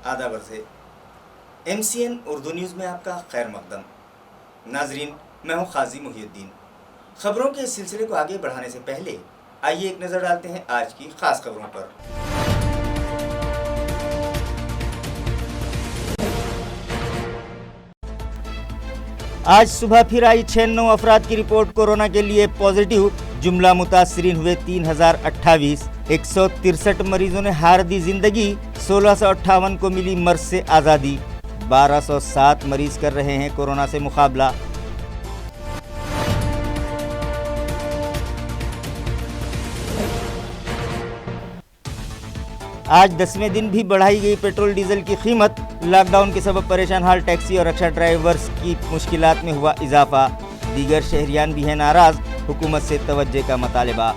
आदाब अर्ज़ MCN Urdu news में आपका खैर मकदम। नाजरीन, मैं हूँ क़ाज़ी मुहिउद्दीन। ख़बरों के इस सिलसिले को आगे बढ़ाने से पहले आइए एक नज़र डालते हैं आज की ख़ास खबरों पर। आज सुबह फिर आई 96 अफराद की रिपोर्ट कोरोना के लिए पॉजिटिव। जुमला मुतासरीन हुए 3028। 163 मरीजों ने हार दी जिंदगी। 1658 को मिली मर्ज से आज़ादी। 1207 मरीज कर रहे हैं कोरोना से मुकाबला। आज 10वें दिन भी बढ़ाई गई पेट्रोल डीजल की कीमत। लॉकडाउन के सबब परेशान हाल टैक्सी और रिक्शा ड्राइवर्स की मुश्किलात में हुआ इजाफा। दीगर शहरियान भी हैं नाराज, हुकूमत से तवज्जो का मुतालबा।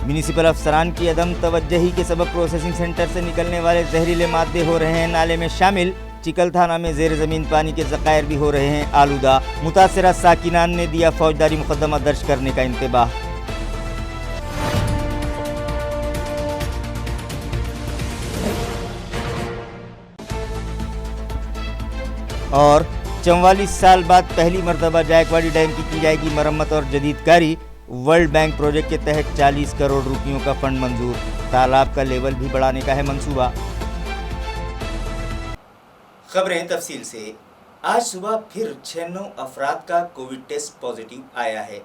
म्यूनिसिपल अफसरान की अदम तवज्जही के सबब प्रोसेसिंग सेंटर से निकलने वाले जहरीले मादे हो रहे हैं नाले में शामिल। चिकल थाना में जेर ज़मीन पानी के ज़खायर भी हो रहे हैं आलूदा। मुतासरा साकिनान ने दिया फौजदारी मुकदमा दर्ज करने का इंतबाह। और 44 साल बाद पहली मरतबा जायकवाड़ी डैम की जाएगी मरम्मत और जदीदकारी। वर्ल्ड बैंक प्रोजेक्ट के तहत 40 करोड़ रुपयों का फंड मंजूर। तालाब का लेवल भी बढ़ाने का है मंसूबा। खबरें तफसील से। आज सुबह फिर 96 अफराद का कोविड टेस्ट पॉजिटिव आया है,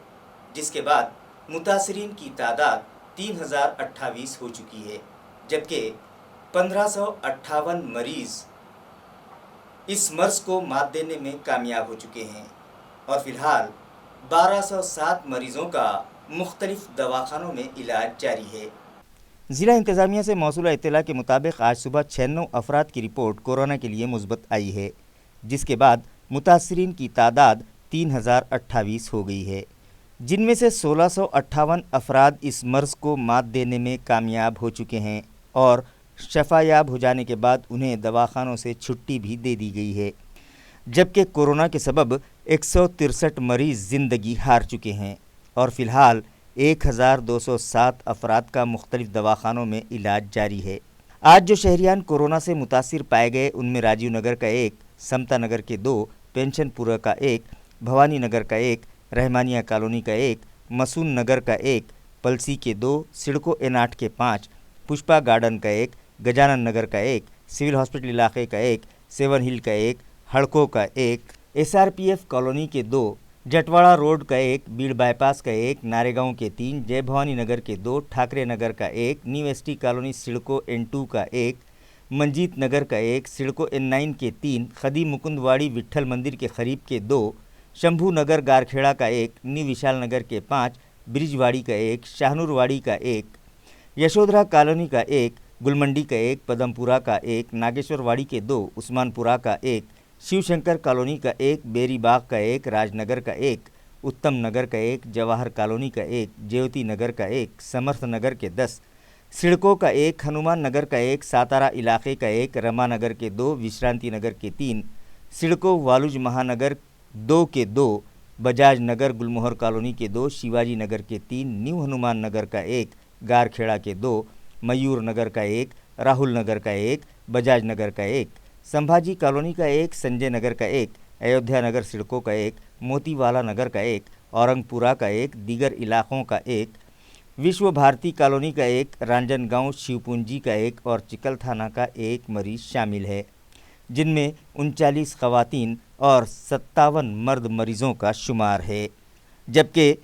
जिसके बाद मुतासरीन की तादाद 3028 हो चुकी है, जबकि 1558 मरीज इस मर्ज को मात देने में कामयाब हो चुके हैं और फिलहाल 1207 मरीजों का मुख्तलिफ दवाखानों में इलाज जारी है। ज़िला इंतज़ामिया से मौसूला इत्तला के मुताबिक आज सुबह 96 अफराद की रिपोर्ट कोरोना के लिए मुस्बत आई है, जिसके बाद मुतासरीन की तादाद 3028 हो गई है, जिनमें से 1658 अफराद इस मर्ज को मात देने में कामयाब हो चुके हैं और शफायाब हो जाने के बाद उन्हें दवाखानों से छुट्टी भी दे दी गई है, जबकि कोरोना के सबब 163 मरीज़ ज़िंदगी हार चुके हैं और फ़िलहाल 1207 अफराद का मुख्तलिफ दवाखानों में इलाज जारी है। आज जो शहरियान कोरोना से मुतासिर पाए गए उनमें राजीव नगर का 1, समता नगर के 2, पेंशनपुरा का 1, भवानी नगर का 1, रहमानिया कॉलोनी का 1, मसून नगर का 1, पलसी के 2, सिडको N8 के 5, पुष्पा गार्डन का 1, गजानन नगर का 1, सिविल हॉस्पिटल इलाके का 1, सेवन हिल का 1, हड़कों का 1, SRPF कॉलोनी के 2, जटवाड़ा रोड का 1, बीड़ बाईपास का 1, नारेगांव के 3, जय भवानी नगर के 2, ठाकरे नगर का 1, new ST colony CIDCO N2 का 1, मंजीत नगर का 1, सिडको N9 के 3, खदी मुकुंदवाड़ी विट्ठल मंदिर के करीब के 2, शंभू नगर गारखेड़ा का 1, न्यू विशाल नगर के 5, ब्रिजवाड़ी का 1, शाहनूरवाड़ी का 1, यशोधरा कॉलोनी का 1, गुलमंडी का 1, पदमपुरा का 1, नागेश्वरवाड़ी के 2, उस्मानपुरा का 1, शिवशंकर कॉलोनी का 1, बेरी बाग का 1, राजनगर का 1, उत्तम नगर का 1, जवाहर कॉलोनी का 1, ज्योति नगर का 1, समर्थ नगर के 10, सिडको का 1, हनुमान नगर का 1, सातारा इलाके का 1, रमा नगर के 2, विश्रांति नगर के 3, सिडको वालुज महानगर 2 के 2, बजाज नगर गुलमोहर कॉलोनी के 2, शिवाजी नगर के 3, न्यू हनुमान नगर का 1, गारखेड़ा के 2, मयूर नगर का 1, राहुल नगर का 1, बजाज नगर का 1, संभाजी कॉलोनी का 1, संजय नगर का 1, अयोध्या नगर सिडको का 1, मोतीवाला नगर का 1, औरंगपुरा का 1, दीगर इलाकों का 1, विश्व भारती कॉलोनी का 1, रांजनगांव शिवपुंजी का 1 और चिकल थाना का 1 मरीज शामिल है, जिनमें 39 खवातीन और 57 मर्द मरीजों का शुमार है। जबकि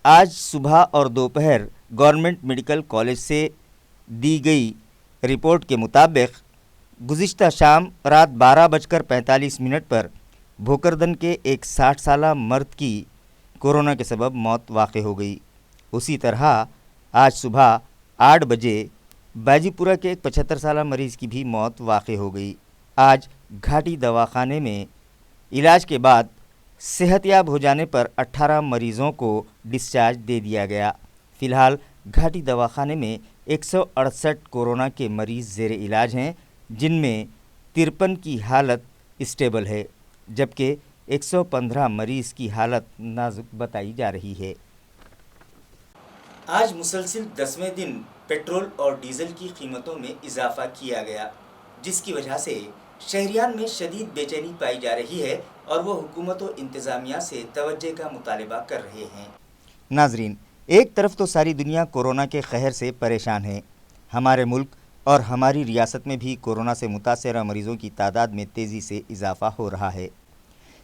आज सुबह और दोपहर गवर्नमेंट मेडिकल कॉलेज से दी गई रिपोर्ट के मुताबिक गुज़िश्ता शाम रात 12:45 पर भोकरदन के एक 60 साला मर्द की कोरोना के सबब मौत वाक़ई हो गई। उसी तरह आज सुबह 8 बजे बाजीपुरा के एक 75 साला मरीज़ की भी मौत वाक़ई हो गई। आज घाटी दवाखाने में इलाज के बाद सेहतयाब हो जाने पर 18 मरीज़ों को डिस्चार्ज दे दिया गया। फ़िलहाल घाटी दवाखाने में 168 कोरोना के मरीज़ ज़ेरे इलाज हैं, जिनमें 53 की हालत स्टेबल है, जबकि 115 मरीज़ की हालत नाजुक बताई जा रही है। आज मुसलसिल 10वें दिन पेट्रोल और डीजल की कीमतों में इजाफा किया गया, जिसकी वजह से शहरियान में शदीद बेचैनी पाई जा रही है और वो हुकूमत और इंतज़ामिया से तवज्जो का मुतालबा कर रहे हैं। नाजरीन, एक तरफ तो सारी दुनिया कोरोना के कहर से परेशान है। हमारे मुल्क और हमारी रियासत में भी कोरोना से मुतासरा मरीज़ों की तादाद में तेज़ी से इजाफा हो रहा है।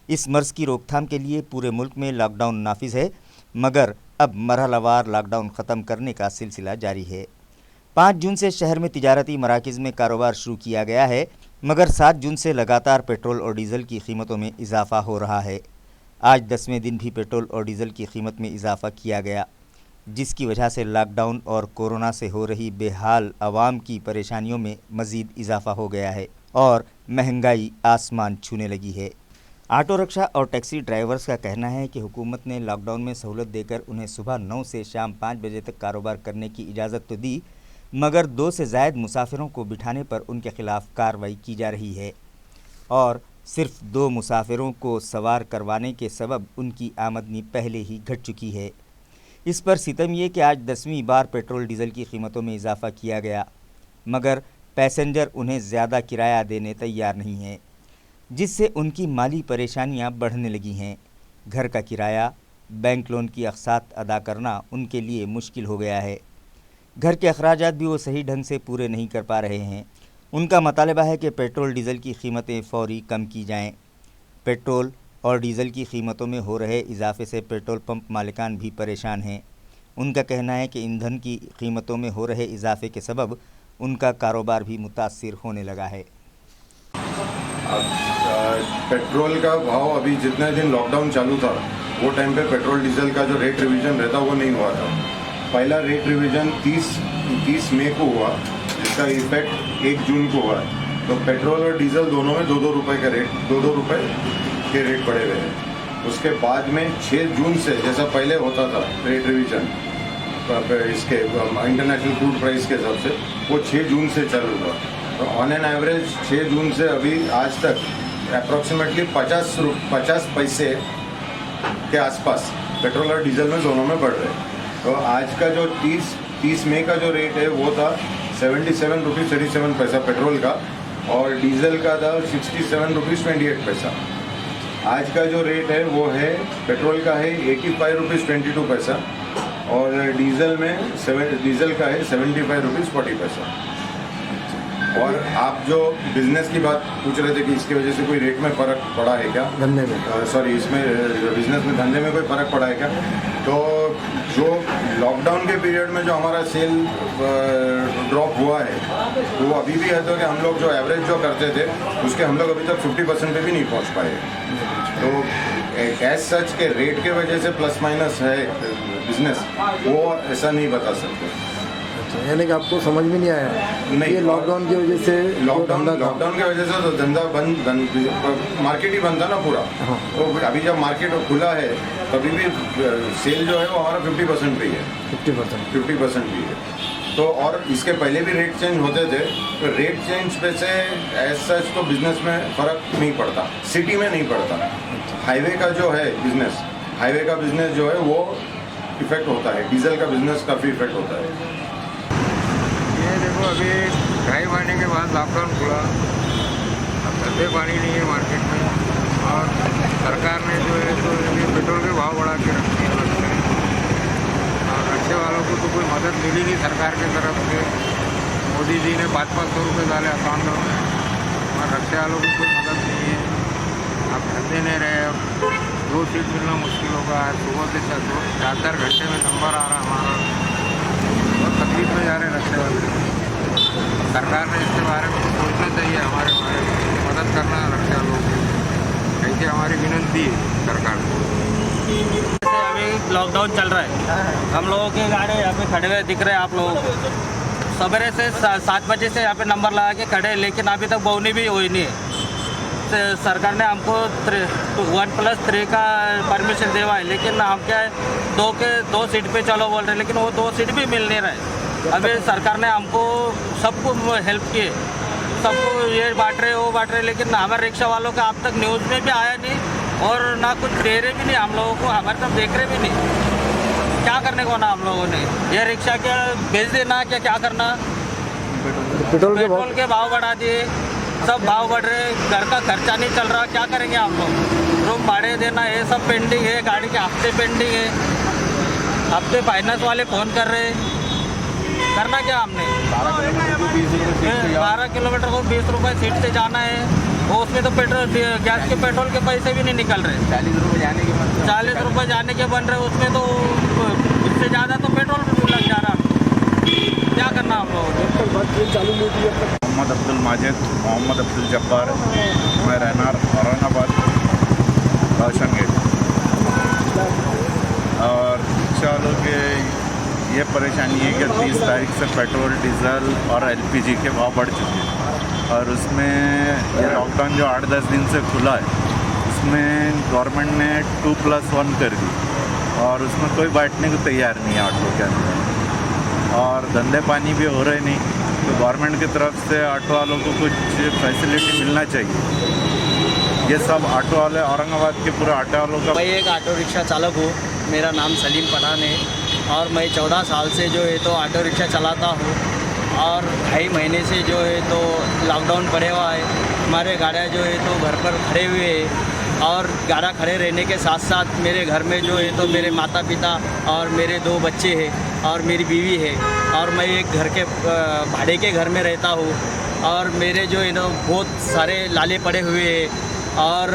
इस मर्ज़ की रोकथाम के लिए पूरे मुल्क में लॉकडाउन नाफिज है, मगर अब मरहलावार लॉकडाउन ख़त्म करने का सिलसिला जारी है। 5 जून से शहर में तिजारती मराकिज़ में कारोबार शुरू किया गया है, मगर 7 जून से लगातार पेट्रोल और डीज़ल की कीमतों में इजाफा हो रहा है। आज 10वें दिन भी पेट्रोल और डीज़ल की कीमत में इजाफा किया गया, जिसकी वजह से लॉकडाउन और कोरोना से हो रही बेहाल आवाम की परेशानियों में मज़ीद इजाफा हो गया है और महंगाई आसमान छूने लगी है। ऑटो रिक्शा और टैक्सी ड्राइवर्स का कहना है कि हुकूमत ने लॉकडाउन में सहूलत देकर उन्हें सुबह 9 से शाम 5 बजे तक कारोबार करने की इजाज़त तो दी, मगर 2 से ज़ायद मुसाफिरों को बिठाने पर उनके ख़िलाफ़ कार्रवाई की जा रही है और सिर्फ 2 मुसाफिरों को सवार करवाने के सबब उनकी आमदनी पहले ही घट चुकी है। इस पर सितम ये कि आज 10वीं बार पेट्रोल डीज़ल की कीमतों में इजाफा किया गया, मगर पैसेंजर उन्हें ज़्यादा किराया देने तैयार नहीं हैं, जिससे उनकी माली परेशानियां बढ़ने लगी हैं। घर का किराया, बैंक लोन की अक़सात अदा करना उनके लिए मुश्किल हो गया है। घर के अखराजात भी वो सही ढंग से पूरे नहीं कर पा रहे हैं। उनका मुतालबा है कि पेट्रोल डीज़ल की कीमतें फ़ौरी कम की जाएं। पेट्रोल और डीज़ल की कीमतों में हो रहे इजाफे से पेट्रोल पंप मालिकान भी परेशान हैं। उनका कहना है कि ईंधन की कीमतों में हो रहे इजाफे के सबब उनका कारोबार भी मुतासिर होने लगा है। पेट्रोल का भाव अभी जितने दिन लॉकडाउन चालू था वो टाइम पे पेट्रोल डीजल का जो रेट रिवीजन रहता वो नहीं हुआ था। पहला रेट रिवीजन 30 मई को हुआ, जिसका इफेक्ट 1 जून को हुआ। तो पेट्रोल और डीजल दोनों में 2-2 रुपये का रेट 2-2 रुपये के रेट बढ़े हुए हैं। उसके बाद में 6 जून से जैसा पहले होता था रेट रिवीजन इसके इंटरनेशनल क्रूड प्राइस के हिसाब से, वो 6 जून से चालू हुआ। तो ऑन एन एवरेज 6 जून से अभी आज तक अप्रॉक्सीमेटली 50 पैसे के आसपास पेट्रोल और डीजल में दोनों में बढ़ रहे हैं। तो आज का जो 30 मई का जो रेट है वो था 77 रुपीज़ 37 पैसा पेट्रोल का, और डीजल का था 67 रुपीज़ 28 पैसा। आज का जो रेट है वो है पेट्रोल का है 85 रुपीज़ 22 पैसा, और डीजल का है 75 रुपीज़ 40 पैसा। और आप जो बिजनेस की बात पूछ रहे थे कि इसकी वजह से कोई रेट में फ़र्क पड़ा है क्या, धंधे में इसमें बिजनेस में धंधे में कोई फ़र्क पड़ा है क्या? तो जो लॉकडाउन के पीरियड में जो हमारा सेल ड्रॉप हुआ है वो अभी भी है, तो कि हम लोग जो एवरेज जो करते थे उसके हम लोग अभी तक 50% पे भी नहीं पहुंच पाए। तो एज सच के रेट के वजह से प्लस माइनस है बिजनेस, वो ऐसा नहीं बता सकते। यानी कि आपको समझ में नहीं आया नहीं, ये लॉकडाउन की वजह से लॉकडाउन की वजह से तो धंधा बंद मार्केट ही बंद था ना पूरा। हाँ। तो अभी जब मार्केट खुला है तभी भी सेल जो है वो हमारा 50% पे ही है, 50% भी है। तो और इसके पहले भी रेट चेंज होते थे, तो रेट चेंज पे से एज सच तो बिजनेस में फ़र्क नहीं पड़ता, सिटी में नहीं पड़ता। हाईवे का जो है बिजनेस जो है वो इफेक्ट होता है, डीजल का बिजनेस काफ़ी इफेक्ट होता है। देखो अभी 2.5 महीने के बाद लॉकडाउन खुला, अब धंधे पानी नहीं है मार्केट में, और सरकार ने जो है तो अभी पेट्रोल के भाव बढ़ा के रखे हैं लगता है, और रिक्शे वालों को तो कोई मदद मिली नहीं सरकार की तरफ से। मोदी जी ने 500 रुपये डाले अकाउंट में, और रिक्शे वालों को कोई मदद नहीं है। अब धंधे नहीं रहे, अब 2 सीट मिलना मुश्किल होगा। सुबह से 4 घंटे में नंबर आ रहा हमारा, बहुत तकलीफ में जा रहे हैं रिक्शे वाले। सरकार ने इसके बारे में सोचना चाहिए, हमारे बारे में मदद करना रक्षा लोग, ऐसी हमारी विनती है सरकार को। अभी लॉकडाउन चल रहा है, हम लोगों के गाड़ी यहाँ पे खड़े हुए दिख रहे हैं आप लोगों को। सवेरे से 7 बजे से यहाँ पे नंबर लगा के खड़े, लेकिन अभी तक बोनी भी हुई नहीं है। सरकार ने हमको 1+3 का परमिशन देवा है, लेकिन हम क्या है 2 सीट पे चलो बोल रहे हैं, लेकिन वो 2 सीट भी मिल नहीं रहे। अभी सरकार ने हमको सबको हेल्प किए, सबको ये बांट रहे, लेकिन हमारे रिक्शा वालों का अब तक न्यूज़ में भी आया नहीं, और ना कुछ दे रहे भी नहीं हम लोगों को, हमारे तरफ देख रहे भी नहीं। क्या करने को ना हम लोगों ने, ये रिक्शा क्या भेज देना, क्या करना। पेट्रोल के भाव पेट्रोल के भाव बढ़ा दिए, सब भाव बढ़ रहे, घर का खर्चा नहीं चल रहा, क्या करेंगे हम लोग। रूम भाड़े देना ये सब पेंडिंग है, गाड़ी के हफ्ते पेंडिंग है, हफ्ते फाइनेंस वाले फ़ोन कर रहे, करना क्या हमने। 12 किलोमीटर को 20 रुपये सीट से जाना है, वो उसमें तो पेट्रोल गैस के पेट्रोल के पैसे भी नहीं निकल रहे। 40 रुपये जाने के बन रहे, उसमें तो उससे ज़्यादा तो पेट्रोल भी लग जा रहा। क्या करना हम लोगों ने। मोहम्मद अब्दुल माजिद, मोहम्मद अब्दुल जब्बार, मैं रहनार औरंगाबाद रोशन गेट। और रिक्शा वालों के ये परेशानी है कि 30 तारीख से पेट्रोल, डीजल और एलपीजी के भाव बढ़ चुके हैं। और उसमें ये लॉकडाउन जो 8-10 दिन से खुला है, उसमें गवर्नमेंट ने 2+1 कर दी और उसमें कोई बांटने को तैयार नहीं है ऑटो के अंदर। और धंधे पानी भी हो रहे नहीं, तो गवर्नमेंट की तरफ से ऑटो वालों को कुछ फैसिलिटी मिलना चाहिए। ये सब ऑटो वाले, औरंगाबाद के पूरे ऑटो वालों का। मैं एक ऑटो रिक्शा चालक हूँ, मेरा नाम सलीम पठान है और मैं 14 साल से जो है तो ऑटो रिक्शा चलाता हूँ। और 2.5 महीने से जो है तो लॉकडाउन पड़े हुआ है, हमारे गाड़ियाँ जो है तो घर पर खड़े हुए हैं। और गाड़ा खड़े रहने के साथ साथ मेरे घर में जो है तो मेरे माता पिता और मेरे 2 बच्चे हैं और मेरी बीवी है, और मैं एक घर के भाड़े के घर में रहता हूँ। और मेरे जो है ना बहुत सारे लाले पड़े हुए हैं और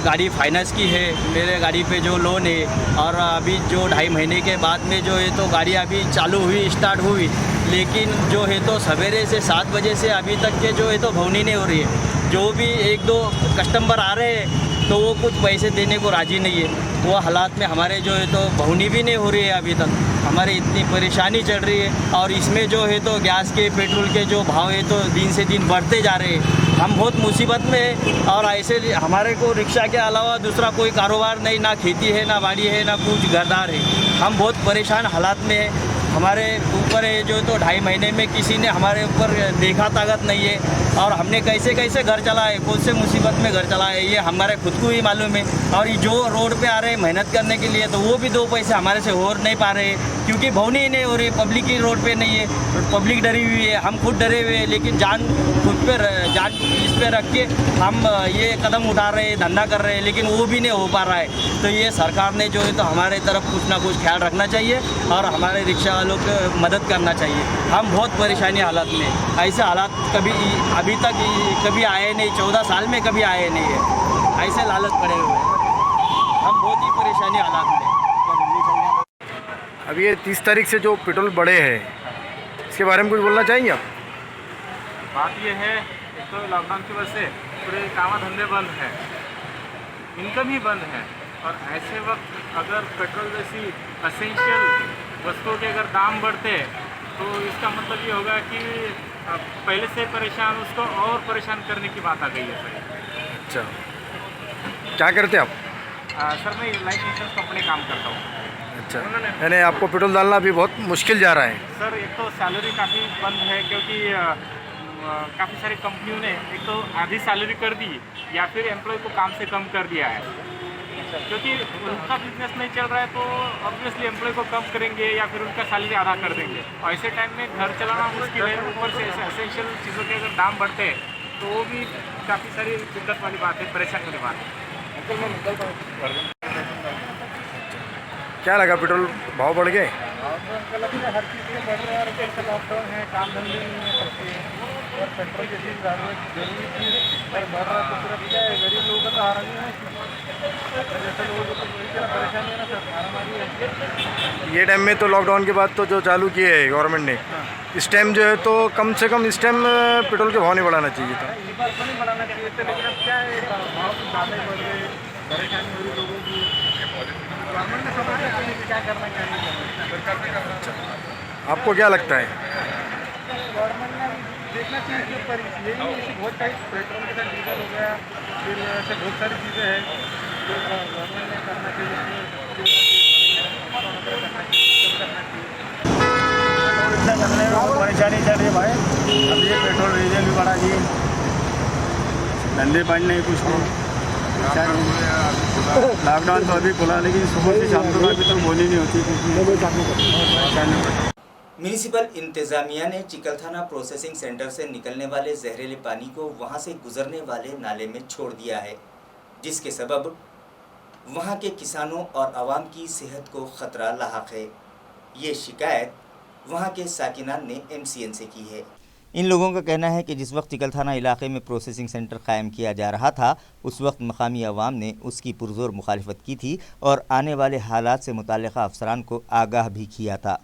गाड़ी फाइनेंस की है, मेरे गाड़ी पे जो लोन है। और अभी जो 2.5 महीने के बाद में जो है तो गाड़ी अभी चालू हुई, स्टार्ट हुई, लेकिन जो है तो सवेरे से 7 बजे से अभी तक के जो है तो भवनी नहीं हो रही है। जो भी 1-2 कस्टमर आ रहे हैं तो वो कुछ पैसे देने को राज़ी नहीं है। वो हालात में हमारे जो है तो भवनी भी नहीं हो रही है अभी तक, हमारे इतनी परेशानी चल रही है। और इसमें जो है तो गैस के, पेट्रोल के जो भाव है तो दिन से दिन बढ़ते जा रहे हैं। हम बहुत मुसीबत में है और ऐसे हमारे को रिक्शा के अलावा दूसरा कोई कारोबार नहीं, ना खेती है, ना बाड़ी है, ना कुछ घरदार है। हम बहुत परेशान हालात में है। हमारे ऊपर है जो तो 2.5 महीने में किसी ने हमारे ऊपर देखा ताकत नहीं है और हमने कैसे कैसे घर चलाए, कौन से मुसीबत में घर चलाए, ये हमारे खुद को ही मालूम है। और ये जो रोड पे आ रहे हैं मेहनत करने के लिए, तो वो भी 2 पैसे हमारे से हो नहीं पा रहे हैं, क्योंकि भवनी ही नहीं हो रही, पब्लिक ही रोड पे नहीं है, पब्लिक डरी हुई है, हम खुद डरे हुए हैं। लेकिन जान खुद पे, जान इस पे रख के हम ये कदम उठा रहे हैं, धंधा कर रहे हैं, लेकिन वो भी नहीं हो पा रहा है। तो ये सरकार ने जो है तो हमारे तरफ कुछ ना कुछ ख्याल रखना चाहिए और हमारे रिक्शा वालों को मदद करना चाहिए। हम बहुत परेशानी हालात में, ऐसे हालात कभी अभी तक कभी आए नहीं, 14 साल में कभी आए नहीं है, ऐसे लालच पड़े हुए हैं। हम बहुत ही परेशानी हालात में। अब ये 30 तारीख से जो पेट्रोल बढ़े हैं, इसके बारे में कुछ बोलना चाहेंगे आप? बात ये है, एक तो लॉकडाउन की वजह से पूरे काम धंधे बंद हैं, इनकम ही बंद है। और ऐसे वक्त अगर पेट्रोल जैसी असेंशियल वस्तुओं के अगर दाम बढ़ते तो इसका मतलब ये होगा कि पहले से परेशान उसको और परेशान करने की बात आ गई है सर। अच्छा, क्या करते हैं आप? सर मैं लाइफ इंश्योरेंस कंपनी काम करता हूँ। अच्छा, यानी आपको पेट्रोल डालना अभी बहुत मुश्किल जा रहा है? सर एक तो सैलरी काफ़ी बंद है, क्योंकि काफ़ी सारी कंपनियों ने एक तो आधी सैलरी कर दी या फिर एम्प्लॉय को काम से कम कर दिया है, क्योंकि उनका बिजनेस नहीं चल रहा है तो ऑब्वियसली एम्प्लॉय को कम करेंगे या फिर उनका सैलरी आधा कर देंगे। और ऐसे टाइम में घर चलाना मुश्किल है, ऊपर से ऐसे एसेंशियल चीज़ों के अगर दाम बढ़ते हैं तो वो भी काफ़ी सारी दिक्कत वाली बात है, परेशान वाली बात है। क्या लगा, पेट्रोल भाव बढ़ गए? हर चीज़ में बढ़ रहा है और जैसे लॉकडाउन है, काम धंधे नहीं है सबके, और पेट्रोल की चीज़ जरूरी चीज़ और बढ़ रहा है तो सिर्फ क्या है, गरीब लोगों का तो हारानी है, जैसे लोगों को तो परेशानी है ना सर, हारामारी है। ये टाइम में तो लॉकडाउन के बाद तो जो चालू किए है गवर्नमेंट ने, इस टाइम जो है तो कम से कम इस टाइम पेट्रोल के भाव नहीं बढ़ाना चाहिए था। इस बार तो नहीं बढ़ाना चाहिए था, लेकिन अब क्या है, भाव ज़्यादा ही बढ़ रहे, परेशानी हो रही लोगों की। गवर्नमेंट ने समझ रखा है कि क्या करना चाहिए, सरकार ने करना। आपको क्या लगता है? गवर्नमेंट ने देखना चाहिए इसके ऊपर, यही ऐसी बहुत सारी पेट्रोल के साथ डीजल हो गया, फिर ऐसे बहुत सारी चीज़ें हैं जो गवर्नमेंट ने करना चाहिए। परेशानी चल रही है भाई, अब ये पेट्रोल डीजल भी बढ़ा दिए, धंधे पानी नहीं कुछ नहीं, लॉकडाउन तो अभी खुला, लेकिन सुबह से शाम तक अभी तक बोली नहीं होती क्योंकि म्यूनिसिपल इंतजामिया ने चिकलथाना प्रोसेसिंग सेंटर से निकलने वाले जहरीले पानी को वहां से गुजरने वाले नाले में छोड़ दिया है, जिसके सबब वहां के किसानों और आवाम की सेहत को खतरा लाहक है। ये शिकायत वहां के साकिनान ने MCN से की है। इन लोगों का कहना है कि जिस वक्त चिकलथाना इलाके में प्रोसेसिंग सेंटर कायम किया जा रहा था, उस वक्त मकामी अवाम ने उसकी पुरजोर मुखालिफत की थी और आने वाले हालात से मुताल्लिक़ा अफसरान को आगाह भी किया था,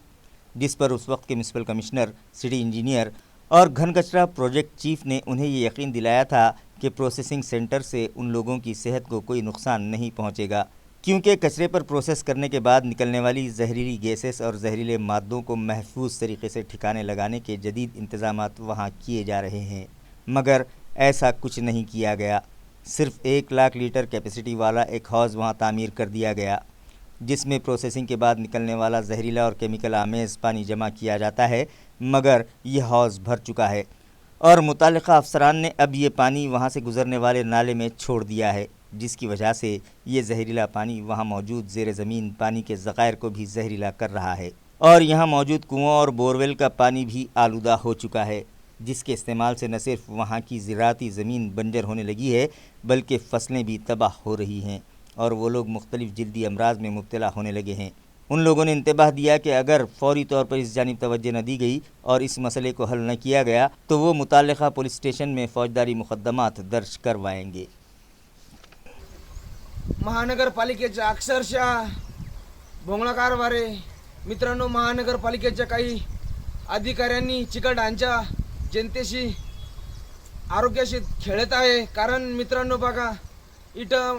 जिस पर उस वक्त के म्यूनसिपल कमिश्नर, सिटी इंजीनियर और घन कचरा प्रोजेक्ट चीफ ने उन्हें ये यकीन दिलाया था कि प्रोसेसिंग सेंटर से उन लोगों की सेहत को कोई नुकसान नहीं पहुंचेगा, क्योंकि कचरे पर प्रोसेस करने के बाद निकलने वाली जहरीली गैसेस और जहरीले मादों को महफूज तरीके से ठिकाने लगाने के जदीद इंतज़ामात वहाँ किए जा रहे हैं। मगर ऐसा कुछ नहीं किया गया। सिर्फ 1 लाख लीटर कैपेसिटी वाला एक हौज़ वहाँ तामीर कर दिया गया, जिसमें प्रोसेसिंग के बाद निकलने वाला जहरीला और केमिकल आमेज़ पानी जमा किया जाता है, मगर यह हौज़ भर चुका है और मुताल्लिक़ा अफसरान ने अब ये पानी वहाँ से गुज़रने वाले नाले में छोड़ दिया है, जिसकी वजह से ये जहरीला पानी वहाँ मौजूद ज़ेर ज़मीन पानी के ज़ख़ायर को भी जहरीला कर रहा है और यहाँ मौजूद कुओं और बोरवेल का पानी भी आलूदा हो चुका है, जिसके इस्तेमाल से न सिर्फ वहाँ की ज़राअती ज़मीन बंजर होने लगी है, बल्कि फ़सलें भी तबाह हो रही हैं और वो लोग मुख्तलिफ़ जल्दी अमराज में मुब्तला होने लगे हैं। उन लोगों ने इंतबाह दिया कि अगर फ़ौरी तौर पर इस जानिब तवज्जो न दी गई और इस मसले को हल न किया गया तो वो मुताल्लिक़ा पुलिस स्टेशन में फ़ौजदारी मुक़द्दमात दर्ज करवाएंगे। महानगरपालिकेच्या अक्षरशः भोंगळा कारभार आहे मित्रांनो। महानगरपालिकेच्या काही अधिकाऱ्यांनी चिकलठाणच्या जनतेशी आरोग्याशी खेळत आहे। कारण मित्रांनो बघा, इथं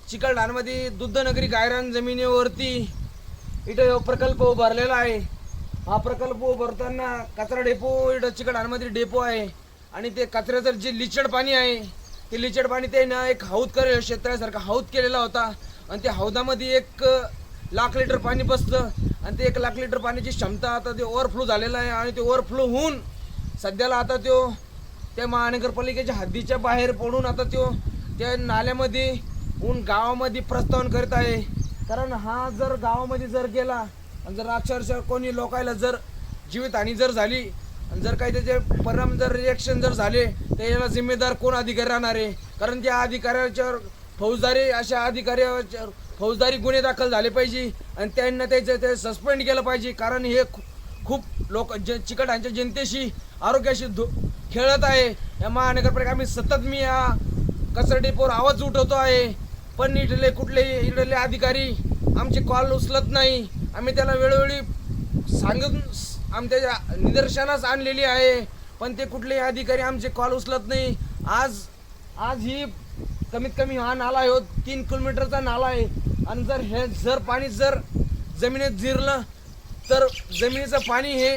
चिकलठाणमध्ये दुद्धनगरी गायरान जमिनीवरती इथं प्रकल्प उभारलेला आहे। हा प्रकल्प उभारताना कचरा डेपो इथं चिकलठाणमध्ये डेपो आहे आणि ते कचऱ्याचं जे लिचड पाणी आहे ते लिचड पाणी ते ना एक हौद करे क्षेत्रासारखा हौद केलेला होता आणि त्या हौदामध्ये 1 लाख लिटर पाणी बसतं आणि ते 1 लाख लिटर पाण्याची क्षमता आता ते ओव्हरफ्लो झालेला आहे आणि ते ओव्हरफ्लो होऊन सध्याला आता तो त्या महानगरपालिकेच्या हद्दीच्या बाहेर पडून आता तो त्या नाल्यामध्ये ऊन गावामध्ये प्रस्थान करत आहे। कारण हा जर गावामध्ये जर गेला आणि जर अक्षरशः कोणी लोकायला जर जीवितहानी जर झाली आणि जर काही त्याचे परिणाम जर रिएक्शन जर झाले तर याला जिम्मेदार कोण अधिकारी राहणार आहे? कारण त्या अधिकाऱ्यावर फौजदारी अशा अधिकाऱ्यावर फौजदारी गुन्हे दाखल झाले पाहिजे आणि त्यांना त्याचं ते सस्पेंड केलं पाहिजे। कारण हे खूप लोक चिकलठाणच्या जनतेशी आरोग्याशी खेळत आहे। या महानगरपालिका आम्ही सतत मी या कचरा डेपोवर आवाज उठवतो आहे, पण इथले कुठले अधिकारी आमचे कॉल उचलत नाही। आम्ही त्याला वेळोवेळी सांगून आमच्या निदर्शनास आणलेली आहे, पण ते कुठलेही अधिकारी आमचे कॉल उचलत नाही। आज ही कमीत कमी हा नाला आहे 3 किलोमीटरचा नाला आहे आणि जर पाणी जर जमिनीत जिरलं तर जमिनीचं पाणी हे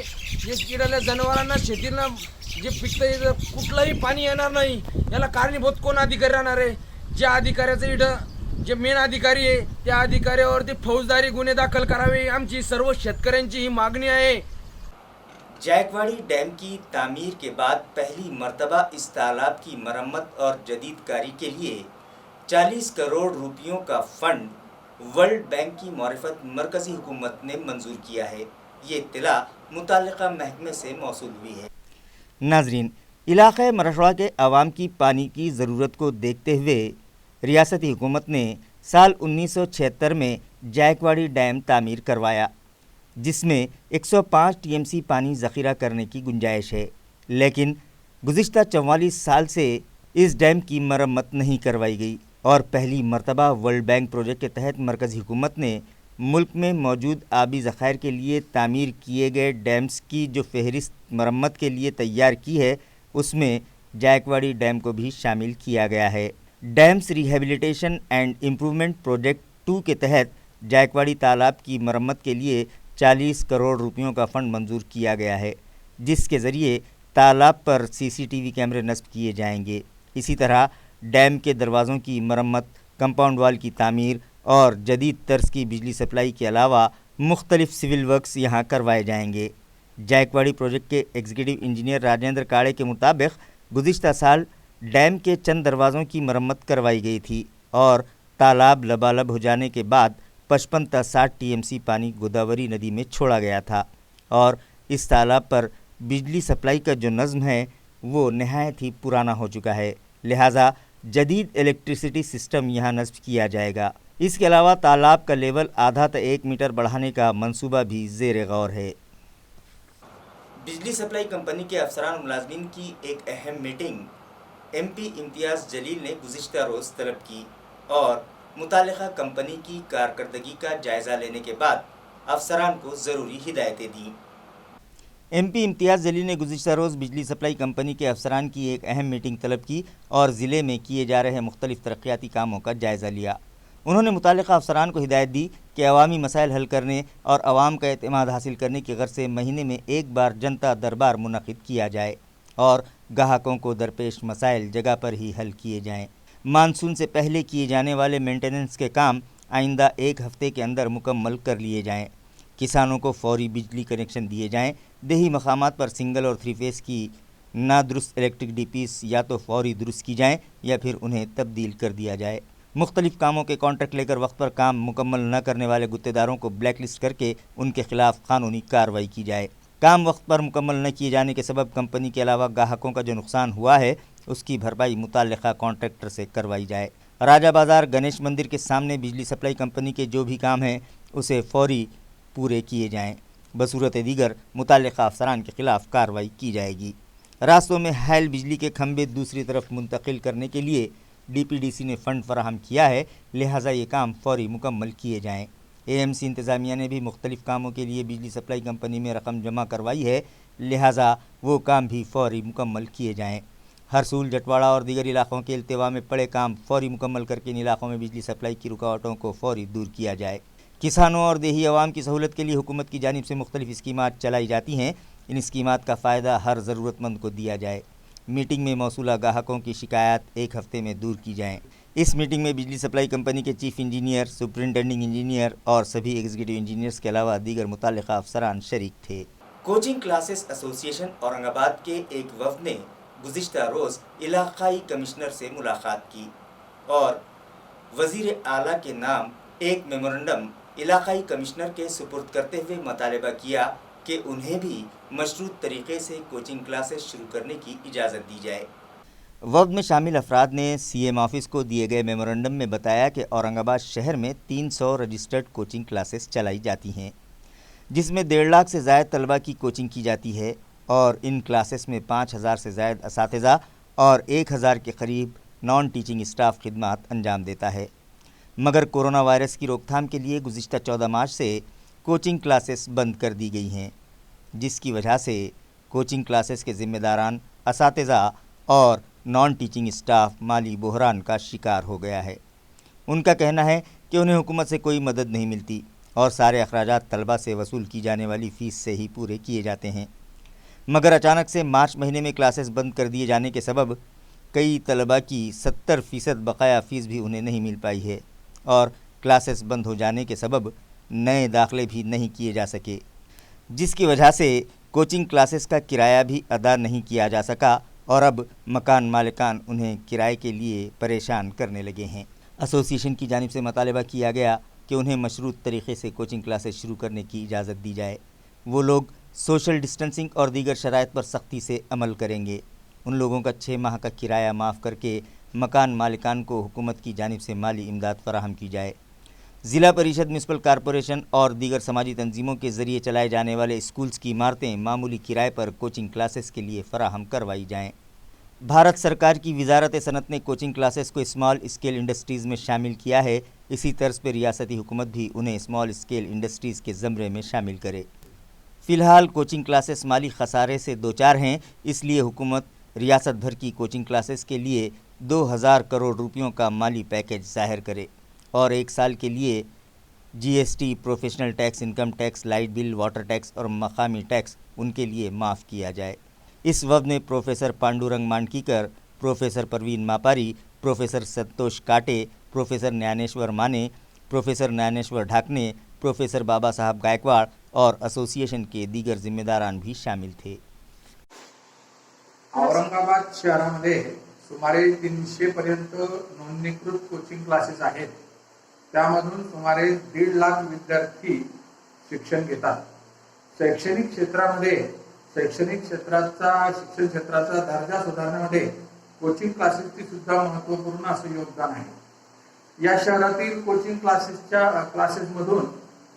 किडाल्या जनावरांना शेतीला जे पिकतं कुठलंही पाणी येणार नाही। याला कारणीभूत कोण अधिकारी राहणार आहे? ज्या अधिकाऱ्याचं इथं जे मेन अधिकारी आहे त्या अधिकाऱ्यावरती फौजदारी गुन्हे दाखल करावे, आमची सर्व शेतकऱ्यांची ही मागणी आहे। जायकवाड़ी डैम की तामीर के बाद पहली मर्तबा इस तालाब की मरम्मत और जदीदकारी के लिए 40 करोड़ रुपयों का फंड वर्ल्ड बैंक की मारिफत मरकजी हुकूमत ने मंजूर किया है। ये इत्तला मुताल्लिका महकमे से मौसूल हुई है। नाजरीन, इलाक़े मराठवाड़ा के अवाम की पानी की ज़रूरत को देखते हुए रियासती हुकूमत ने साल 1976 में जायकवाड़ी डैम तामीर करवाया, जिसमें 105 टीएमसी पानी ज़ख़ीरा करने की गुंजाइश है। लेकिन गुज़िश्ता 44 साल से इस डैम की मरम्मत नहीं करवाई गई और पहली मर्तबा वर्ल्ड बैंक प्रोजेक्ट के तहत मरकज़ी हुकूमत ने मुल्क में मौजूद आबी ज़ख़ायर के लिए तामीर किए गए डैम्स की जो फहरिस्त मरम्मत के लिए तैयार की है, उसमें जायकवाड़ी डैम को भी शामिल किया गया है। Dams rehabilitation and improvement project 2 के तहत जायकवाड़ी तालाब की मरम्मत के लिए 40 करोड़ रुपयों का फ़ंड मंजूर किया गया है, जिसके ज़रिए तालाब पर CCTV कैमरे नस्ब किए जाएंगे। इसी तरह डैम के दरवाज़ों की मरम्मत, कंपाउंड वाल की तामीर और जदीद तर्ज की बिजली सप्लाई के अलावा मुख्तलिफ सिविल वर्क्स यहाँ करवाए जाएंगे। जायकवाड़ी प्रोजेक्ट के एग्जीक्यूटिव इंजीनियर राजेंद्र काड़े के मुताबिक गुज़िश्ता साल डैम के चंद दरवाज़ों की मरम्मत करवाई गई थी और तालाब लबालब हो जाने के बाद 55 से 60 टीएमसी पानी गोदावरी नदी में छोड़ा गया था और इस तालाब पर बिजली सप्लाई का जो नज़्म है वो नहायत ही पुराना हो चुका है, लिहाजा जदीद इलेक्ट्रिसिटी सिस्टम यहाँ नस्ब किया जाएगा। इसके अलावा तालाब का लेवल आधा से 1 मीटर बढ़ाने का मंसूबा भी ज़ेर गौर है। बिजली सप्लाई कंपनी के अफसरान मुलाजमीन की एक अहम मीटिंग MP इम्तियाज़ जलील ने गुज़िश्ता रोज़ तलब की और मुतालिका कंपनी की कारकर्दगी का जायज़ा लेने के बाद अफसरान को ज़रूरी हिदायतें दी। MP इम्तियाज़ जलील ने गुज़िश्ता रोज़ बिजली सप्लाई कंपनी के अफसरान की एक अहम मीटिंग तलब की और ज़िले में किए जा रहे मुख्तलिफ तरक्याती कामों का जायज़ा लिया। उन्होंने मुतालिका अफसरान को हिदायत दी कि अवामी मसाइल हल करने और आवाम का एतमाद हासिल करने की गर्ज से महीने में एक बार जनता दरबार मुनक़िद किया जाए और ग्राहकों को दरपेश मसाइल जगह पर ही हल किए जाएँ। मानसून से पहले किए जाने वाले मेंटेनेंस के काम आइंदा 1 हफ़्ते के अंदर मुकम्मल कर लिए जाएँ। किसानों को फौरी बिजली कनेक्शन दिए जाएँ। देही मकामात पर सिंगल और 3 फेस की नादुरुस्त इलेक्ट्रिक डीपीस या तो फौरी दुरुस्त की जाएँ या फिर उन्हें तब्दील कर दिया जाए। मुख्तलिफ कामों के कॉन्ट्रैक्ट लेकर वक्त पर काम मुकम्मल न करने वाले गुत्तेदारों को ब्लैक लिस्ट करके उनके खिलाफ कानूनी कार्रवाई की जाए। काम वक्त पर मुकम्मल न किए जाने के सबब कंपनी के अलावा ग्राहकों का जो नुकसान हुआ है उसकी भरपाई मुताल्लिका कॉन्ट्रैक्टर से करवाई जाए। राजा बाज़ार गणेश मंदिर के सामने बिजली सप्लाई कंपनी के जो भी काम हैं उसे फौरी पूरे किए जाएँ। बसूरत दीगर मुताल्लिका अफसरान के खिलाफ कार्रवाई की जाएगी। रास्तों में हायल बिजली के खंभे दूसरी तरफ मुंतकिल करने के लिए DPDC ने फ़ंड फराहम किया है, लिहाजा ये काम फौरी मुकम्मल किए जाएँ। AMC इंतज़ामिया ने भी मुख्तलिफ कामों के लिए बिजली सप्लाई कंपनी में रकम जमा करवाई है, लिहाजा वो काम भी फौरी मुकम्मल किए जाएँ। हरसूल, जटवाड़ा और दीगर इलाक़ों के इल्तिवा में पड़े काम फौरी मुकम्मल करके इन इलाक़ों में बिजली सप्लाई की रुकावटों को फौरी दूर किया जाए। किसानों और देही अवाम की सहूलत के लिए हुकूमत की जानिब से मुख्तलिफ स्कीमात चलाई जाती हैं। इन स्कीमात का फ़ायदा हर ज़रूरतमंद को दिया जाए। मीटिंग में मौसूला ग्राहकों की शिकायत 1 हफ़्ते में दूर की जाएँ। इस मीटिंग में बिजली सप्लाई कंपनी के चीफ इंजीनियर, सुपरिटेंडिंग इंजीनियर और सभी एग्जीक्यूटिव इंजीनियर्स के अलावा दीगर मुताल्लिका अफसरान शरीक थे। कोचिंग क्लासेस एसोसिएशन औरंगाबाद के एक वफ़द ने गुज़िश्ता रोज़ इलाक़ाई कमिश्नर से मुलाकात की और वज़ीर आला के नाम एक मेमोरेंडम इलाक़ाई कमिश्नर के सुपुर्द करते हुए मुतालबा किया कि उन्हें भी मशरूत तरीक़े से कोचिंग क्लासेस शुरू करने की इजाज़त दी जाए। वफ़द में शामिल अफराद ने CM ऑफिस को दिए गए मेमोरेंडम में बताया कि औरंगाबाद शहर में 300 रजिस्टर्ड कोचिंग क्लासेस चलाई जाती हैं, जिसमें 1.5 लाख से ज़ायद तलबा की कोचिंग की जाती है और इन क्लासेस में 5000 से ज़ायद असातिज़ा और 1000 के करीब नॉन टीचिंग स्टाफ खिदमात अंजाम देता है। मगर कोरोना वायरस की रोकथाम के लिए गुज़िश्ता 14 मार्च से कोचिंग क्लासेस बंद कर दी गई हैं, जिसकी वजह से कोचिंग क्लासेस के ज़िम्मेदारान, असातिज़ा और नॉन टीचिंग स्टाफ माली बहरान का शिकार हो गया है। उनका कहना है कि उन्हें हुकूमत से कोई मदद नहीं मिलती और सारे अखराजात तलबा से वसूल की जाने वाली फ़ीस से ही पूरे किए जाते हैं। मगर अचानक से मार्च महीने में क्लासेस बंद कर दिए जाने के सबब कई तलबा की 70% बकाया फ़ीस भी उन्हें नहीं मिल पाई है और क्लासेस बंद हो जाने के सबब नए दाखिले भी नहीं किए जा सके, जिसकी वजह से कोचिंग क्लासेस का किराया भी अदा नहीं किया जा सका और अब मकान मालिकान उन्हें किराए के लिए परेशान करने लगे हैं। एसोसिएशन की जानिब से मुतालबा किया गया कि उन्हें मशरूत तरीक़े से कोचिंग क्लासेस शुरू करने की इजाज़त दी जाए। वो लोग सोशल डिस्टेंसिंग और दीगर शराइत पर सख्ती से अमल करेंगे। उन लोगों का 6 माह का किराया माफ़ करके मकान मालिकान को हुकूमत की जानिब से माली इमदाद फराहम की जाए। ज़िला परिषद, म्यूनसिपल कॉरपोरेशन और दीगर समाजी तंजीमों के ज़रिए चलाए जाने वाले स्कूल्स की इमारतें मामूली किराए पर कोचिंग क्लासेस के लिए फ़राहम करवाई जाएँ। भारत सरकार की वजारत सनत ने कोचिंग क्लासेस को स्मॉल स्केल इंडस्ट्रीज़ में शामिल किया है। इसी तर्ज पर रियासती हुकूमत भी उन्हें स्मॉल स्केल इंडस्ट्रीज़ के ज़मरे में शामिल करे। फ़िलहाल कोचिंग क्लासेस माली खसारे से दो चार हैं, इसलिए हुकूमत रियासत भर की कोचिंग क्लासेस के लिए 2000 करोड़ रुपयों का माली पैकेज ज़ाहिर करे और 1 साल के लिए GST, professional tax, income tax, light bill, water tax और मकामी टैक्स उनके लिए माफ़ किया जाए। इस वफ़द में professor Pandurang Mandkikar, professor Parveen Mapari, professor Santosh Kate, professor Dnyaneshwar Mane, professor Dnyaneshwar Dhakne, professor Baba Saheb Gaikwad और एसोसिएशन के दीगर जिम्मेदारान भी शामिल थे। औरंगाबाद शहरामध्ये सुमारे 300पर्यंत नोंदणीकृत कोचिंग क्लासेस आहेत. त्यामधून सुमारे 1.5 लाख विद्यार्थी शिक्षण घेतात. शैक्षणिक क्षेत्राचा दर्जा सुधारण्यामध्ये कोचिंग क्लासेसची सुद्धा महत्त्वपूर्ण असं योगदान आहे. या शहरातील कोचिंग क्लासेसमधून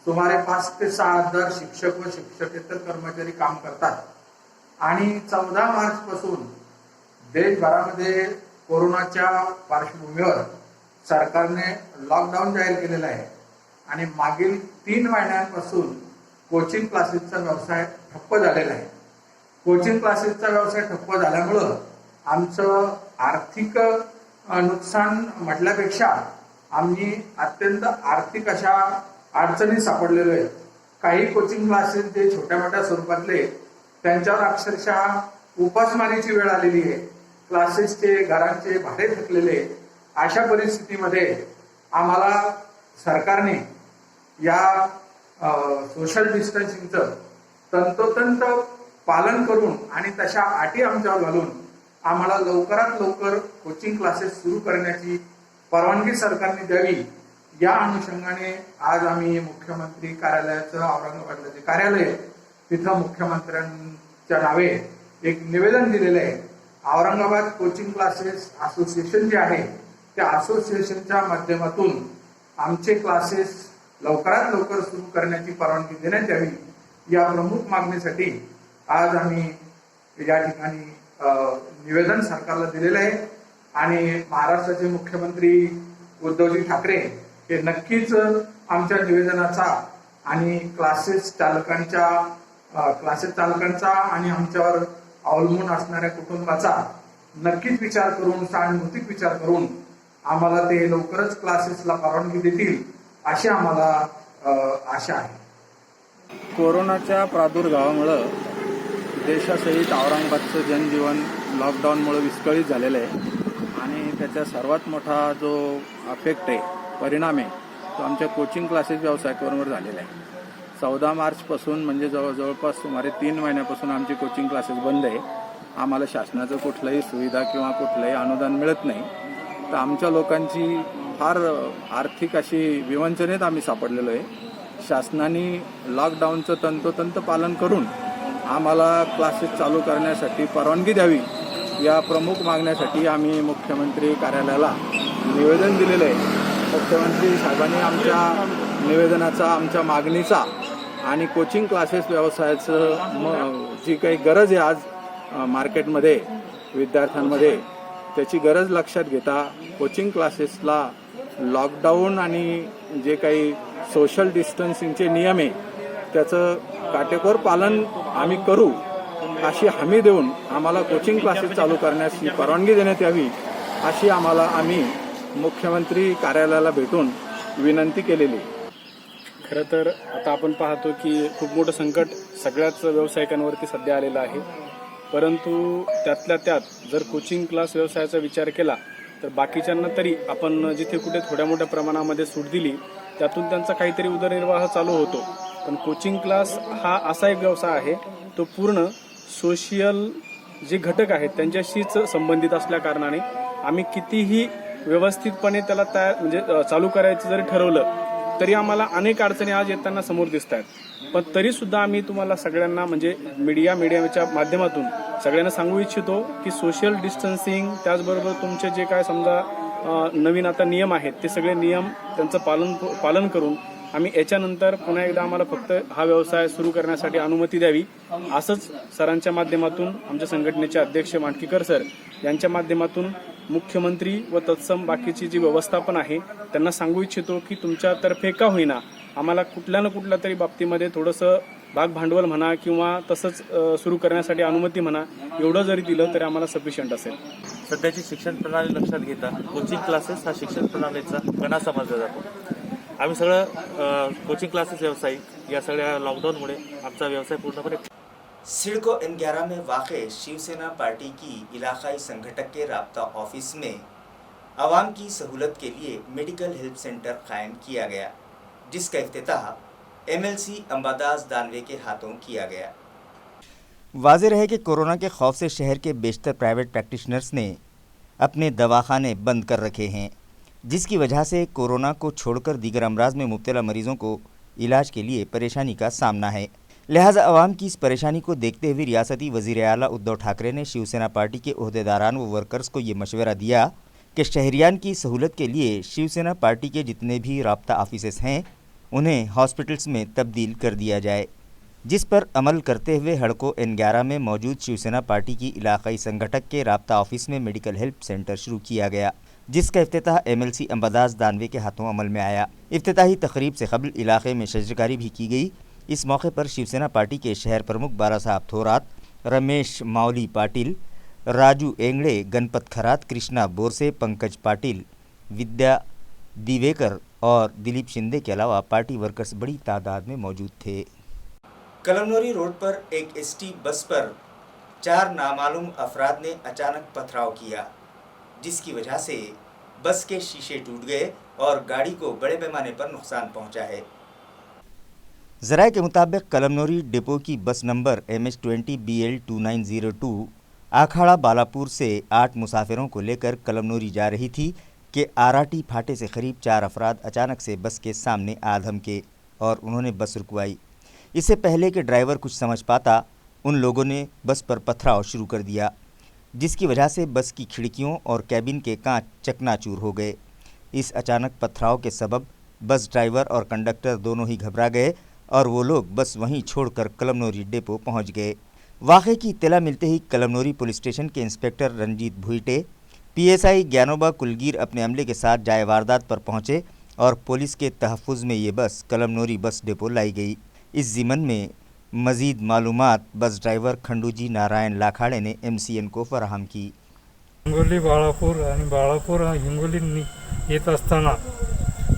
सुमारे 5 ते 6 हजार शिक्षक व शिक्षकेतर कर्मचारी काम करतात. आणि 14 मार्च पासून देशभरामध्ये कोरोनाच्या पार्श्वभूमीवर सरकारने लॉकडाऊन जाहीर केलेला आहे आणि मागील 3 महिन्यांपासून कोचिंग क्लासेसचा व्यवसाय ठप्प झालेला आहे. कोचिंग क्लासेसचा व्यवसाय ठप्प झाल्यामुळं आमचं आर्थिक नुकसान म्हटल्यापेक्षा आम्ही अत्यंत आर्थिक अशा अडचणीत सापडलेलो आहे. काही कोचिंग क्लासेस जे छोट्या मोठ्या स्वरूपातले त्यांच्यावर अक्षरशः उपासमारीची वेळ आलेली आहे. क्लासेसचे घरांचे भाडे थकलेले. अशा परिस्थितीमध्ये आम्हाला सरकारने या सोशल डिस्टन्सिंगचं तंतोतंत पालन करून आणि तशा अटी आमच्यावर घालून आम्हाला लवकरात लवकर कोचिंग क्लासेस सुरू करण्याची परवानगी सरकारने द्यावी. या अनुषंगाने आज आम्ही मुख्यमंत्री कार्यालयाचं औरंगाबादला जे कार्यालय तिथं मुख्यमंत्र्यांच्या नावे एक निवेदन दिलेलं आहे. औरंगाबाद कोचिंग क्लासेस असोसिएशन जे आहे त्या असोसिएशनच्या माध्यमातून आमचे क्लासेस लवकरात लवकर सुरू करण्याची परवानगी देण्यात यावी या प्रमुख मागणीसाठी आज आम्ही या ठिकाणी निवेदन सरकारला दिलेलं आहे. आणि महाराष्ट्राचे मुख्यमंत्री उद्धवजी ठाकरे हे नक्कीच आमच्या निवेदनाचा आणि क्लासेस चालकांचा आणि आमच्यावर अवलंबून असणाऱ्या कुटुंबाचा नक्कीच विचार करून सहानुभूतीक विचार करून आम्हाला ते लवकरच क्लासेसला परवानगी देतील अशी आम्हाला आशा आहे. कोरोनाच्या प्रादुर्भावामुळं देशासहित औरंगाबादचं जनजीवन लॉकडाऊनमुळे विस्कळीत झालेलं आहे आणि त्याचा सर्वात मोठा जो अफेक्ट आहे, परिणाम आहे, तो आमच्या कोचिंग क्लासेस व्यावसायिकांवर झालेला आहे. 14 मार्चपासून म्हणजे जवळपास सुमारे 3 महिन्यापासून आमची कोचिंग क्लासेस बंद आहे. आम्हाला शासनाचं कुठलंही सुविधा किंवा कुठलंही अनुदान मिळत नाही. तर आमच्या लोकांची फार आर्थिक अशी विवंचनेत आम्ही सापडलेलो आहे. शासनाने लॉकडाऊनचं तंतोतंत पालन करून आम्हाला क्लासेस चालू करण्यासाठी परवानगी द्यावी या प्रमुख मागण्यासाठी आम्ही मुख्यमंत्री कार्यालयाला निवेदन दिलेलं आहे. मुख्यमंत्री साहेबांनी आमच्या निवेदनाचा, आमच्या मागणीचा आणि कोचिंग क्लासेस व्यवसायाचं जी काही गरज आहे आज मार्केटमध्ये विद्यार्थ्यांमध्ये, त्याची गरज लक्षात घेता कोचिंग क्लासेसला लॉकडाऊन आणि जे काही सोशल डिस्टन्सिंगचे नियम आहे त्याचं काटेकोर पालन आम्ही करू अशी हमी देऊन आम्हाला कोचिंग क्लासेस चालू करण्याची परवानगी देण्यात यावी अशी आम्ही मुख्यमंत्री कार्यालयाला भेटून विनंती केलेली. खरं तर आता आपण पाहतो की खूप मोठं संकट सगळ्याच व्यावसायिकांवरती सध्या आलेलं आहे. परंतु त्यातल्या त्यात जर कोचिंग क्लास व्यवसायाचा विचार केला तर बाकीच्यांना तरी आपण जिथे कुठे थोड्या मोठ्या प्रमाणामध्ये सूट दिली त्यातून त्यांचा काहीतरी उदरनिर्वाह चालू होतो. पण कोचिंग क्लास हा असा एक व्यवसाय आहे तो पूर्ण सोशियल जे घटक आहेत त्यांच्याशीच संबंधित असल्या कारणाने आम्ही कितीही व्यवस्थितपणे त्याला चालू करायचं जरी ठरवलं तरी आम्हाला अनेक अडचणी आज येताना समोर दिसत आहेत. पण तरीसुद्धा आम्ही तुम्हाला सगळ्यांना म्हणजे मीडियाच्या माध्यमातून सगळ्यांना सांगू इच्छितो की सोशल डिस्टन्सिंग त्याचबरोबर तुमचे जे काय समजा नवीन आता नियम आहेत ते सगळे नियम त्यांचं पालन करून आम्ही याच्यानंतर पुन्हा एकदा आम्हाला फक्त हा व्यवसाय सुरू करण्यासाठी अनुमती द्यावी असंच सरांच्या माध्यमातून आमच्या संघटनेचे अध्यक्ष मांडकीकर सर यांच्या माध्यमातून मुख्यमंत्री व तत्सम बाकीची जी व्यवस्थापन आहे त्यांना सांगू इच्छितो की तुमच्यातर्फे का होईना आम्हाला कुठल्या ना कुठल्या तरी बाबतीमध्ये थोडंसं भाग भांडवल म्हणा किंवा तसंच सुरू करण्यासाठी अनुमती म्हणा एवढं जरी दिलं तरी आम्हाला सफिशियंट असेल. सध्याची शिक्षण प्रणाली लक्षात घेता कोचिंग क्लासेस हा शिक्षण प्रणालीचा कणा समजला जातो. आम्ही सगळं कोचिंग क्लासेस व्यावसायिक या सगळ्या लॉकडाऊनमुळे आमचा व्यवसाय पूर्णपणे सिडको N11 में वाक़े शिवसेना पार्टी की इलाकाई संगठक के राब्ता ऑफिस में आवाम की सहूलत के लिए मेडिकल हेल्प सेंटर कायम किया गया, जिसका इफ्तिताह MLC अंबादास दानवे के हाथों किया गया। वाज़ेह है कि कोरोना के खौफ से शहर के बेशतर प्राइवेट प्रैक्टिशनर्स ने अपने दवाखाने बंद कर रखे हैं, जिसकी वजह से कोरोना को छोड़कर दीगर अमराज में मुब्तला मरीजों को इलाज के लिए परेशानी का सामना है। लिहाजा अवाम की इस परेशानी को देखते हुए रियासती वज़ीर आला उद्धव ठाकरे ने शिवसेना पार्टी के ओहदेदारान व वर्कर्स को ये मशवरा दिया कि शहरियान की सहूलत के लिए शिवसेना पार्टी के जितने भी राब्ता ऑफिसेस हैं उन्हें हॉस्पिटल्स में तब्दील कर दिया जाए, जिस पर अमल करते हुए हड़को N11 में मौजूद शिवसेना पार्टी की इलाकाई संगठक के राब्ता ऑफिस में मेडिकल हेल्प सेंटर शुरू किया गया, जिसका इफ्तिताह MLC अंबादास दानवे के हाथों अमल में आया। इफ्तिताही तकरीब से कबल इलाके में शजरकारी भी की गई। इस मौके पर शिवसेना पार्टी के शहर प्रमुख बाला साहब थोरात, रमेश मावली पाटिल, राजू एंगड़े, गणपत खरात, कृष्णा बोरसे, पंकज पाटिल, विद्या दिवेकर और दिलीप शिंदे के अलावा पार्टी वर्कर्स बड़ी तादाद में मौजूद थे। कलमनोरी रोड पर एक ST बस पर 4 नामालूम अफराद ने अचानक पथराव किया, जिसकी वजह से बस के शीशे टूट गए और गाड़ी को बड़े पैमाने पर नुकसान पहुंचा है। ज़राए के मुताबिक कलमनोरी डिपो की बस नंबर MH20BL2902 आखाड़ा बालापुर से 8 मुसाफिरों को लेकर कलमनोरी जा रही थी कि आराटी फाटे से करीब 4 अफराद अचानक से बस के सामने आ धमके और उन्होंने बस रुकवाई। इससे पहले कि ड्राइवर कुछ समझ पाता, उन लोगों ने बस पर पथराव शुरू कर दिया, जिसकी वजह से बस की खिड़कियों और कैबिन के कांच चकनाचूर हो गए। इस अचानक पथराव के सबब बस ड्राइवर और कंडक्टर दोनों ही घबरा गए और वो लोग बस वहीं छोड़कर कलमनोरी डिपो पहुंच गए। वाक़े की इत्तला मिलते ही कलमनोरी पुलिस स्टेशन के इंस्पेक्टर रंजीत भुईटे, PSI ज्ञानोबा कुलगीर अपने अमले के साथ जाए वारदात पर पहुंचे और पुलिस के तहफ़्फ़ुज़ में ये बस कलमनोरी बस डिपो लाई गई। इस ज़िमन में मज़ीद मालूमात बस ड्राइवर खंडूजी नारायण लाखाड़े ने MCN को फराहम की। हिंगोली बाळापूर आणि बाळापूर हिंगोली येत असताना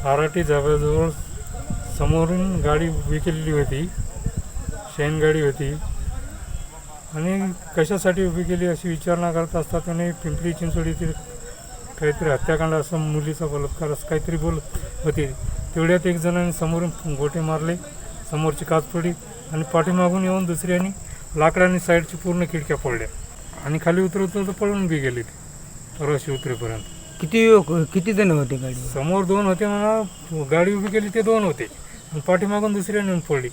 आराटी धाब्याजवळ समोरून गाडी उभी केलेली होती, शेण गाडी होती आणि कशासाठी उभी केली अशी विचारणा करत असता त्याने पिंपरी चिंचवडीतील काहीतरी हत्याकांड असं मुलीचा बलात्कार असं काहीतरी बोलत होते। तेवढ्यात एक जणांनी समोरून गोटे मारले, समोरची काच पडली आणि पाठीमागून येऊन दुसऱ्याने लाकडाने साईडची पूर्ण खिडक्या फोडल्या आणि खाली उतरवतो पळून बी गेले ते रशी उतरेपर्यंत। किती जण होते गाडी? समोर 2 होते म्हणा, गाडी उभी केली ते 2 होते आणि पाठीमागून दुसऱ्याने फोडली,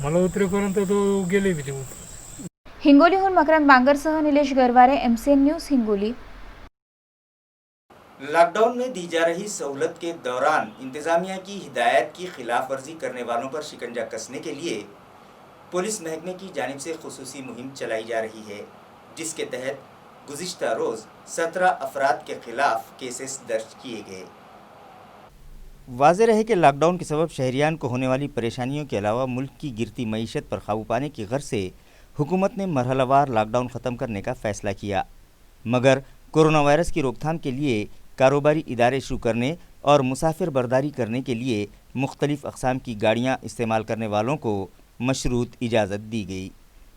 मला उतरेपर्यंत तो गेले बी ते। हिंगोलीहून मकरंद बांगरसह Nilesh Garware, MCN news Hingoli. Lockdown में दी जा रही सहूलत के दौरान इंतजामिया की हिदायत की खिलाफ वर्जी करने वालों पर शिकंजा कसने के लिए पुलिस महकमे की जानिब से खुसूसी मुहिम चलाई जा रही है, जिसके तहत गुज़िश्ता रोज़ 17 अफराद के खिलाफ केसेस दर्ज किए गए। वाज़ेह रहे कि लॉकडाउन के सबब शहरियान को होने वाली परेशानियों के अलावा मुल्क की गिरती मईशत पर काबू पाने की गर्ज से हुकूमत ने मरहलावार लॉकडाउन ख़त्म करने का फ़ैसला किया, मगर कोरोना वायरस की रोकथाम के लिए कारोबारी इदारे शुरू करने और मुसाफिर बर्दारी करने के लिए मुख्तलिफ़ अक़साम की गाड़ियाँ इस्तेमाल करने वालों को मशरूत इजाज़त दी गई।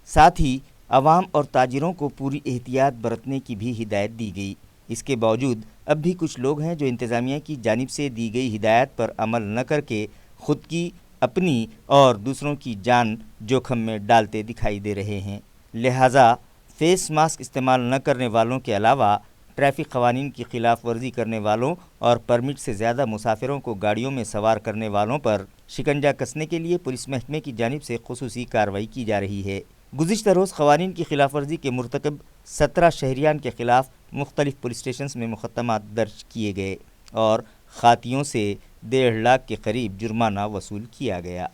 साथ ही आवाम और ताजिरों को पूरी एहतियात बरतने की भी हिदायत दी गई। इसके बावजूद अब भी कुछ लोग हैं जो इंतज़ामिया की जानिब से दी गई हिदायत पर अमल न करके ख़ुद की, अपनी और दूसरों की जान जोखम में डालते दिखाई दे रहे हैं। लिहाजा फेस मास्क इस्तेमाल न करने वालों के अलावा ट्रैफ़िक क़वानीन की खिलाफ वर्जी करने वालों और परमिट से ज़्यादा मुसाफिरों को गाड़ियों में सवार करने वालों पर शिकंजा कसने के लिए पुलिस महकमे की जानिब से खुसूसी कार्रवाई की जा रही है। गुज़िश्ता रोज़ क़वानीन की खिलाफ वर्जी के मुर्तकब 17 शहरियान के ख़िलाफ़ मुख्तलिफ़ पुलिस स्टेशन में मुक़दमात दर्ज किए गए और खातियों से 1.5 लाख के करीब जुर्माना वसूल किया गया।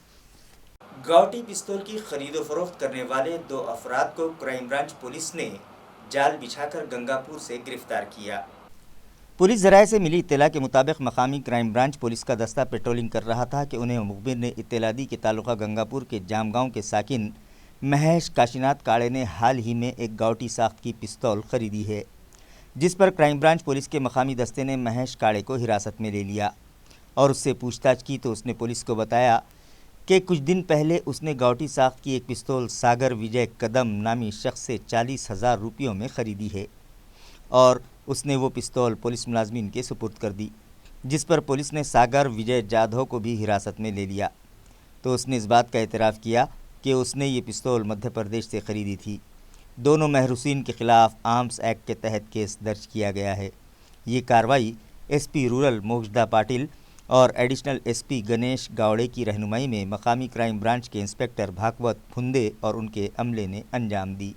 गावटी पिस्तौल की खरीदो फरोख्त करने वाले 2 अफराद को क्राइम ब्रांच पुलिस ने जाल बिछाकर गंगापुर से गिरफ्तार किया। पुलिस ज़राए से मिली इत्तला के मुताबिक मकामी क्राइम ब्रांच पुलिस का दस्ता पेट्रोलिंग कर रहा था कि उन्हें मुखबिर ने इत्तला दी कि तालुका गंगापुर के जामगांव के साकिन महेश काशीनाथ काड़े ने हाल ही में एक गावटी साख्त की पिस्तौल ख़रीदी है, जिस पर क्राइम ब्रांच पुलिस के मकामी दस्ते ने महेश काड़े को हिरासत में ले लिया और उससे पूछताछ की तो उसने पुलिस को बताया कि कुछ दिन पहले उसने गावटी साख्त की एक पिस्तौल सागर विजय कदम नामी शख्स से 40,000 रुपयों में ख़रीदी है और उसने वो पिस्तौल पुलिस मुलाजमीन के सुपुर्द कर दी, जिस पर पुलिस ने सागर विजय जाधव को भी हिरासत में ले लिया। तो उसने इस बात का एतराफ़ किया कि उसने ये पिस्तौल मध्य प्रदेश से ख़रीदी थी। दोनों महरूसीन के खिलाफ आर्म्स एक्ट के तहत केस दर्ज किया गया है। ये कार्रवाई एसपी रूरल मोक्षदा पाटिल और एडिशनल एसपी गणेश गावड़े की रहनुमाई में मकामी क्राइम ब्रांच के इंस्पेक्टर भागवत फुंदे और उनके अमले ने अंजाम दी।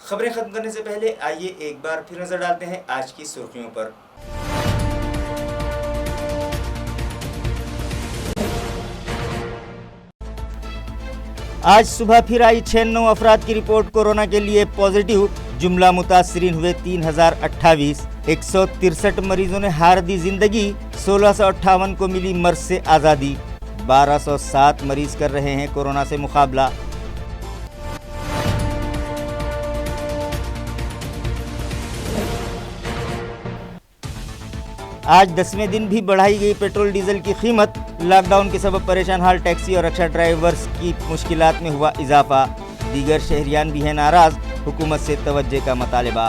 खबरें खत्म करने से पहले आइए एक बार फिर नजर डालते हैं आज की सुर्खियों पर। आज सुबह फिर आई 96 अफराद की रिपोर्ट कोरोना के लिए पॉजिटिव। जुमला मुतासरीन हुए 3028। 163 मरीजों ने हार दी जिंदगी। 1658 को मिली मर्ज से आज़ादी। 1207 मरीज कर रहे हैं कोरोना से मुकाबला। आज 10वें दिन भी बढ़ाई गई पेट्रोल डीजल की कीमत। लॉकडाउन के सबब परेशान हाल टैक्सी और रिक्शा ड्राइवर्स की मुश्किलात में हुआ इजाफा। दीगर शहरियान भी हैं नाराज, हुकूमत से तवज्जो का मुतालबा।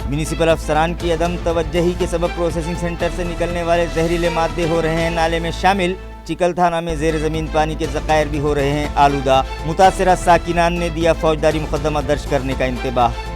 म्यूनिसिपल अफसरान की अदम तवज्जही के सबब प्रोसेसिंग सेंटर से निकलने वाले जहरीले मादे हो रहे हैं नाले में शामिल। चिकल थाना में जेर ज़मीन पानी के ज़खायर भी हो रहे हैं आलूदा। मुतासरा साकिनान ने दिया फौजदारी मुकदमा दर्ज करने का इंतबाह।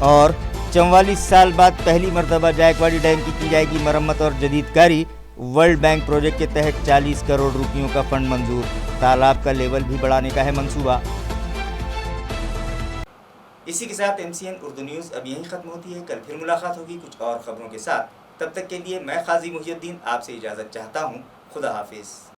और 44 साल बाद पहली मरतबा जायकवाड़ी डैम की जाएगी मरम्मत और जदीदकारी। वर्ल्ड बैंक प्रोजेक्ट के तहत 40 करोड़ रुपयों का फंड मंजूर। तालाब का लेवल भी बढ़ाने का है मंसूबा। इसी के साथ MCN उर्दू न्यूज़ अब यहीं ख़त्म होती है। कल फिर मुलाकात होगी कुछ और ख़बरों के साथ। तब तक के लिए मैं काजी मुहियुद्दीन आपसे इजाज़त चाहता हूँ। खुदा हाफिज़।